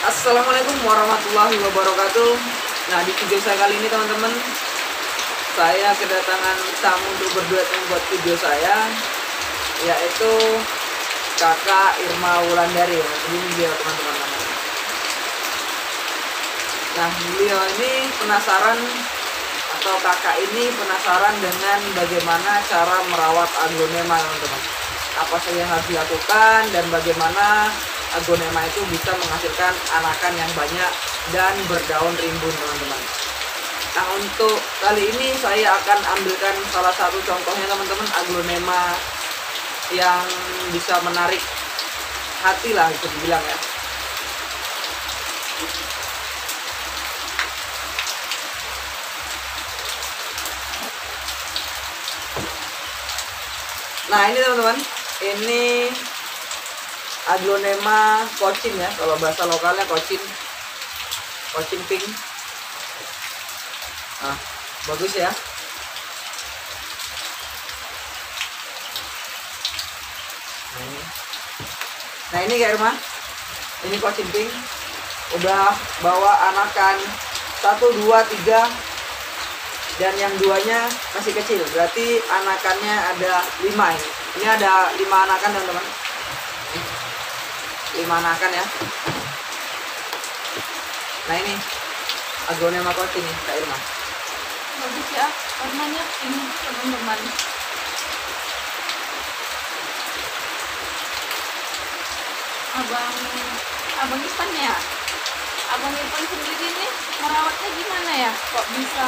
Assalamualaikum warahmatullahi wabarakatuh. Nah, di video saya kali ini teman-teman, saya kedatangan tamu untuk berduet membuat video saya, yaitu Kakak Irma Wulandari. Ini dia teman-teman. Nah, beliau ini penasaran, atau kakak ini penasaran dengan bagaimana cara merawat aglonema teman-teman. Apa saja yang harus dilakukan dan bagaimana aglonema itu bisa menghasilkan anakan yang banyak dan berdaun rimbun teman-teman. Nah, untuk kali ini saya akan ambilkan salah satu contohnya teman-teman, aglonema yang bisa menarik hati lah bisa dibilang ya. Nah, ini teman-teman, ini aglonema kocin ya, kalau bahasa lokalnya kocin pink. Nah, bagus ya. Nah ini Kak Irma, ini kocin pink udah bawa anakan 1, 2, 3, dan yang duanya masih kecil, berarti anakannya ada 5 ini. Ini ada 5 anakan teman-teman, 5 anakan ya. Nah ini aglonema kocin nih Kak Irma. Bagus ya, warnanya ini teman-teman. Abang Irfan ya, Abang Irfan sendiri nih merawatnya gimana ya? Kok bisa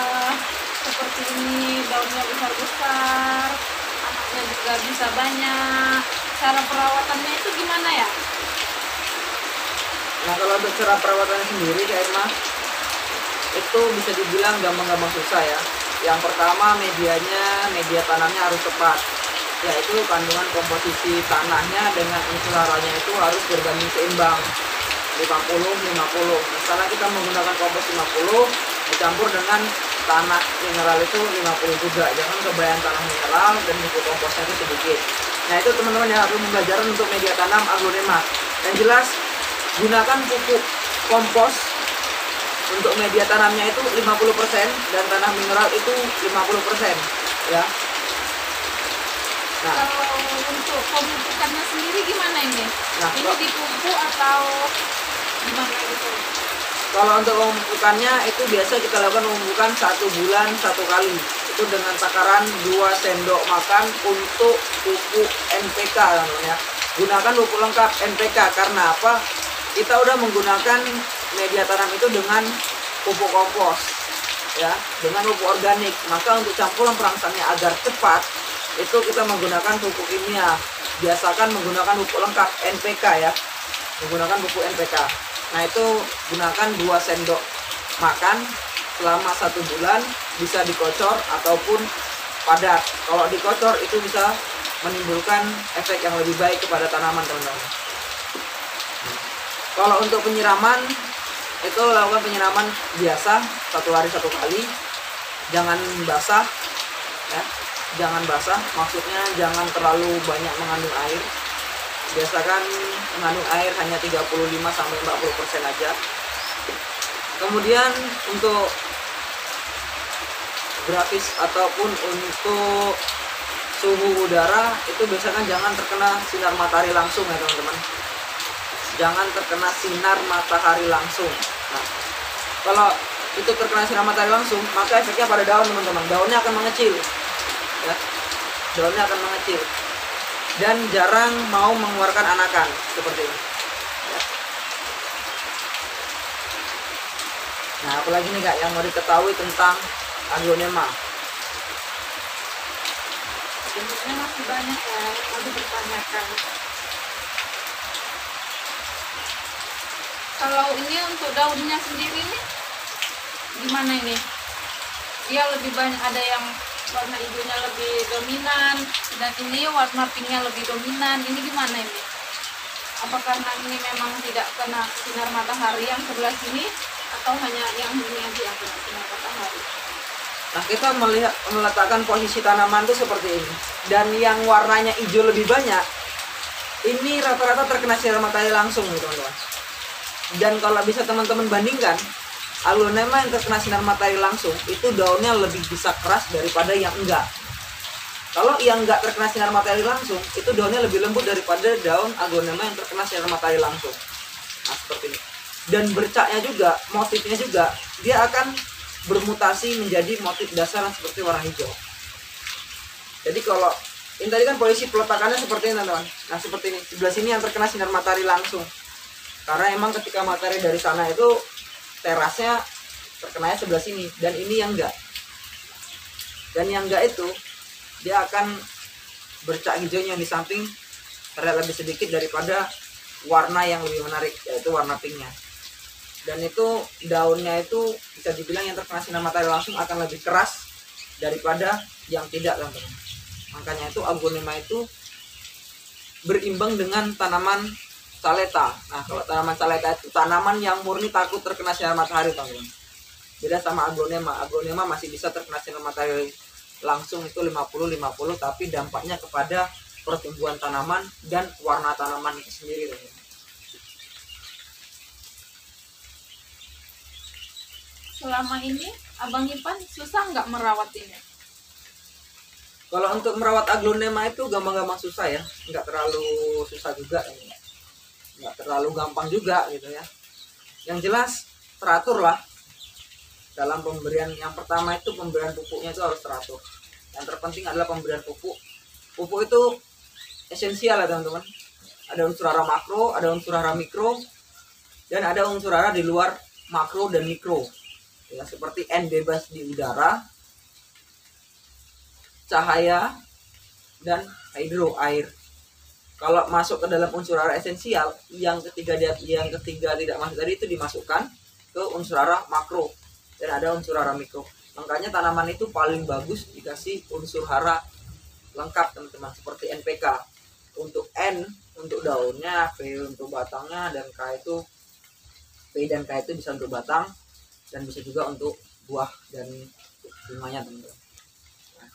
seperti ini, daunnya besar-besar, anaknya juga bisa banyak. Cara perawatannya itu gimana ya? Nah, kalau untuk cara perawatannya sendiri Kak Irma, itu bisa dibilang gampang-gampang susah ya. Yang pertama, media tanamnya harus tepat, yaitu kandungan komposisi tanahnya dengan unsur haranya itu harus berbanding seimbang, 50-50. Misalnya kita menggunakan kompos 50 dicampur dengan tanah mineral itu 50 juga, jangan kebanyakan tanah mineral dan pupuk komposnya itu sedikit. Nah, itu teman-teman yang harus pembelajaran untuk media tanam aglonema. Yang jelas, gunakan pupuk kompos untuk media tanamnya itu 50% dan tanah mineral itu 50% ya. Nah, kalau untuk pemupukannya sendiri gimana ini? Nah, ini dipupuk atau gimana gitu? Kalau untuk pemupukannya itu biasa kita lakukan pemupukan 1 bulan 1 kali. Itu dengan takaran 2 sendok makan untuk pupuk NPK teman-teman ya. Gunakan pupuk lengkap NPK karena apa? Kita udah menggunakan media tanam itu dengan pupuk kompos ya, dengan pupuk organik. Maka untuk campuran perangsangnya agar cepat, itu kita menggunakan pupuk kimia. Biasakan menggunakan pupuk lengkap NPK ya, menggunakan pupuk NPK. Nah, itu gunakan 2 sendok makan selama 1 bulan, bisa dikocor ataupun padat. Kalau dikocor itu bisa menimbulkan efek yang lebih baik kepada tanaman teman-teman. Kalau untuk penyiraman, itu lakukan penyiraman biasa 1 hari 1 kali, jangan basah ya. Jangan basah, maksudnya jangan terlalu banyak mengandung air. Biasakan mengandung air hanya 35-40% aja. Kemudian untuk grafis ataupun untuk suhu udara, itu biasakan jangan terkena sinar matahari langsung ya teman-teman. Jangan terkena sinar matahari langsung. Nah, kalau itu terkena sinar matahari langsung, maka efeknya pada daun teman-teman. Daunnya akan mengecil ya, daunnya akan mengecil dan jarang mau mengeluarkan anakan seperti ini ya. Nah, apalagi nih Kak yang mau diketahui tentang aglonema? Bentuknya masih banyak ya, mau dipertanyakan. Kalau ini untuk daunnya sendiri nih gimana ini? Dia lebih banyak, ada yang warna hijaunya lebih dominan dan ini warna pinknya lebih dominan. Ini gimana ini? Apa karena ini memang tidak kena sinar matahari yang sebelah sini, atau hanya yang ini aja yang kena sinar matahari? Nah, kita meletakkan posisi tanaman itu seperti ini, dan yang warnanya hijau lebih banyak ini rata-rata terkena sinar matahari langsung nih teman-teman. Dan kalau bisa teman-teman bandingkan, aglonema yang terkena sinar matahari langsung itu daunnya lebih bisa keras daripada yang enggak. Kalau yang enggak terkena sinar matahari langsung, itu daunnya lebih lembut daripada daun aglonema yang terkena sinar matahari langsung. Nah, seperti ini. Dan bercaknya juga, motifnya juga, dia akan bermutasi menjadi motif dasar yang seperti warna hijau. Jadi kalau ini tadi kan posisi peletakannya seperti ini, teman-teman. Nah, seperti ini. Sebelah sini yang terkena sinar matahari langsung. Karena emang ketika matahari dari sana itu terasnya terkenanya sebelah sini, dan ini yang enggak. Dan yang enggak itu dia akan bercak hijaunya di samping terlihat lebih sedikit daripada warna yang lebih menarik, yaitu warna pinknya. Dan itu daunnya itu bisa dibilang yang terkena sinar matahari langsung akan lebih keras daripada yang tidak, teman-teman. Makanya itu aglonema itu berimbang dengan tanaman saleta. Nah, kalau tanaman saleta itu tanaman yang murni takut terkena sinar matahari, teman-teman. Beda sama aglonema. Aglonema masih bisa terkena sinar matahari langsung itu 50-50, tapi dampaknya kepada pertumbuhan tanaman dan warna tanaman itu sendiri, teman-teman. Selama ini Abang Ipan susah nggak merawat ini? Kalau untuk merawat aglonema itu gampang-gampang susah ya, nggak terlalu susah juga, nggak terlalu gampang juga gitu ya. Yang jelas teratur lah dalam pemberian. Yang pertama itu pemberian pupuknya itu harus teratur. Yang terpenting adalah pemberian pupuk. Pupuk itu esensial ya, teman-teman. Ada unsur hara makro, ada unsur hara mikro, dan ada unsur hara di luar makro dan mikro. Ya, seperti N bebas di udara, cahaya, dan hidro air. Kalau masuk ke dalam unsur hara esensial, yang ketiga tidak masuk tadi itu dimasukkan ke unsur hara makro, dan ada unsur hara mikro. Makanya tanaman itu paling bagus dikasih unsur hara lengkap, teman-teman, seperti NPK. Untuk N untuk daunnya, P untuk batangnya, dan K itu bisa untuk batang, dan bisa juga untuk buah dan bunganya, teman-teman. Nah,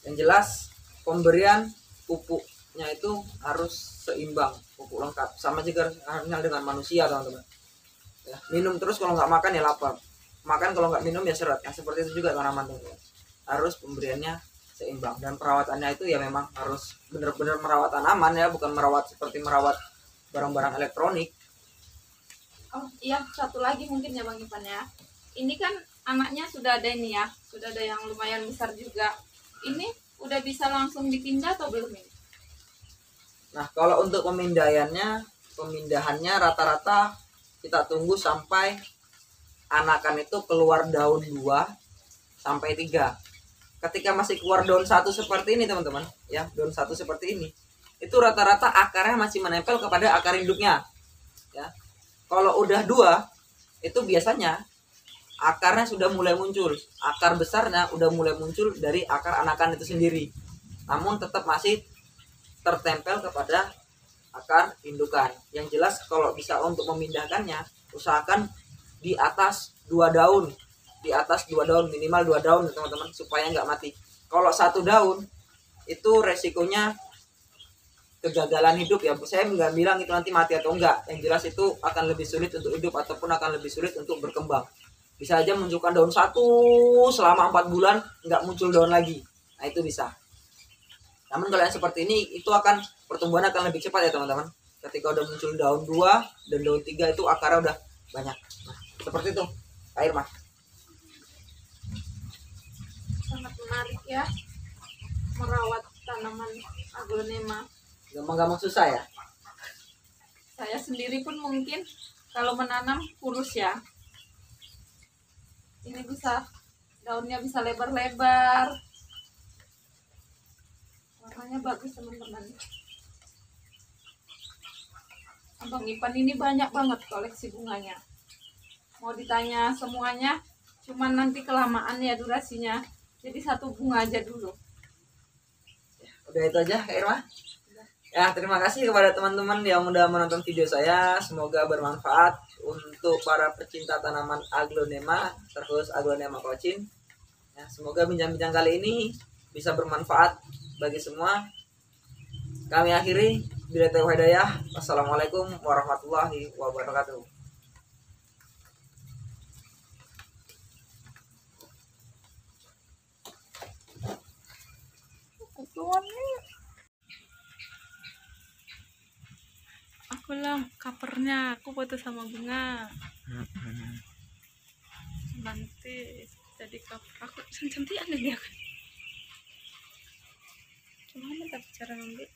yang jelas pemberian pupuknya itu harus seimbang, pupuk lengkap. Sama juga halnya dengan manusia, teman-teman. Ya, minum terus, kalau nggak makan ya lapar. Makan kalau nggak minum ya seret. Yang seperti itu juga tanaman, teman-teman. Harus pemberiannya seimbang, dan perawatannya itu ya memang harus benar-benar merawat tanaman ya, bukan merawat seperti merawat barang-barang elektronik. Oh iya, satu lagi mungkin ya Bang Ipan ya. Ini kan anaknya sudah ada ini ya, sudah ada yang lumayan besar juga. Ini udah bisa langsung dipindah atau belum ini? Nah, kalau untuk pemindahannya rata-rata kita tunggu sampai anakan itu keluar daun 2 sampai 3. Ketika masih keluar daun 1 seperti ini, teman-teman, ya, daun 1 seperti ini, itu rata-rata akarnya masih menempel kepada akar induknya. Ya. Kalau udah 2, itu biasanya akarnya sudah mulai muncul. Akar besarnya udah mulai muncul dari akar anakan itu sendiri. Namun tetap masih tertempel kepada akar indukan. Yang jelas kalau bisa untuk memindahkannya, usahakan di atas 2 daun. Di atas 2 daun, minimal 2 daun, teman-teman, supaya nggak mati. Kalau 1 daun, itu resikonya kegagalan hidup ya. Saya nggak bilang itu nanti mati atau enggak. Yang jelas itu akan lebih sulit untuk hidup ataupun akan lebih sulit untuk berkembang. Bisa aja munculkan daun 1 selama 4 bulan, nggak muncul daun lagi. Nah, itu bisa. Namun kalau yang seperti ini, itu akan pertumbuhan akan lebih cepat ya, teman-teman. Ketika udah muncul daun 2 dan daun 3 itu akarnya udah banyak. Nah, seperti itu. Air mah. Sangat menarik ya merawat tanaman aglonema. Gampang-gampang susah ya. Saya sendiri pun mungkin kalau menanam kurus ya. Ini bisa, daunnya bisa lebar-lebar. Warnanya bagus, teman-teman. Abang Ipan ini banyak banget koleksi bunganya. Mau ditanya semuanya, cuman nanti kelamaan ya durasinya. Jadi 1 bunga aja dulu. Udah itu aja, Kak Irma. Ya, terima kasih kepada teman-teman yang udah menonton video saya. Semoga bermanfaat untuk para pecinta tanaman aglonema, terus aglonema cochin. Ya, semoga bincang-bincang kali ini bisa bermanfaat bagi semua. Kami akhiri, billahi taufiq hidayah. Wassalamualaikum warahmatullahi wabarakatuh. Aku lah covernya, aku foto sama bunga. Nanti jadi cover aku cantik aneh dia kan. Gimana tapi cara ngambil?